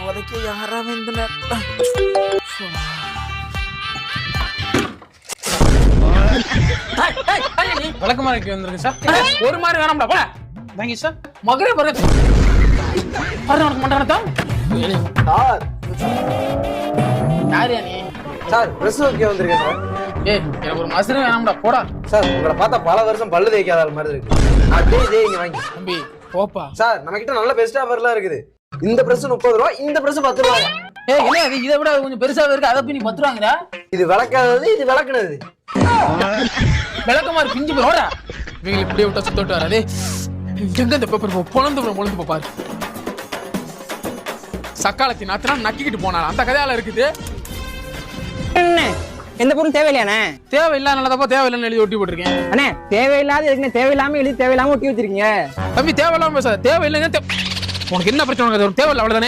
உதைக்க யாரா வந்தனர் விளக்கமாரிக்கு வந்திருக்கு சார். ஒரு மாதிரி வேணாம்டா போல. Thank you sir. மகரே பாருங்க. பாருங்க உனக்கு மண்டானதா? சார் யாரியா நீ? சார் பிரஸ் ஓகே வந்திருக்கேன் சார். ஏய் எனக்கு ஒரு மசரு வேணாம்டா போடா. சார் உங்களை பார்த்தா பல வருஷம் பல்லு தேய்க்காத ஆள் மாதிரி இருக்கு. அப்படியே இதே இங்க வாங்கி. தம்பி போப்பா. சார் நம்ம கிட்ட நல்ல பெஸ்ட் ஆஃபர்லாம் இருக்குது. இந்த பிரஸ் 30 ரூபா, இந்த பிரஸ் 10 ரூபா. ஏய் என்ன இது இதை விட கொஞ்சம் பெருசாவே இருக்கு. அதை போய் நீ 10 ரூபாங்கடா. இது விளக்காதது, இது விளக்குனது. விளக்கமாரி பிஞ்சு போய் ஓடா. இவங்க இப்படியே விட்டா சுத்தோட்டு வராதே. எங்க இந்த பேப்பர் பொழந்து பாரு. சக்காலத்தி நாத்தினா நக்கிக்கிட்டு போனான். அந்த கதையால இருக்குது. எந்த பொருள் தேவையில்லையாண்ணே? தேவையில்லாதப்பா தேவையில்லைன்னு எழுதி ஒட்டி போட்டிருக்கேன். அண்ணே தேவையில்லாத இருக்குண்ணே. தேவையில்லாம எழுதி தேவையில்லாம ஒட்டி வச்சிருக்கீங்க. தம்பி தேவையில்லாம பேசாத. தேவையில்லைங்க. உனக்கு என்ன பிரச்சனை? தேவையில்லை அவ்வளவுதானே.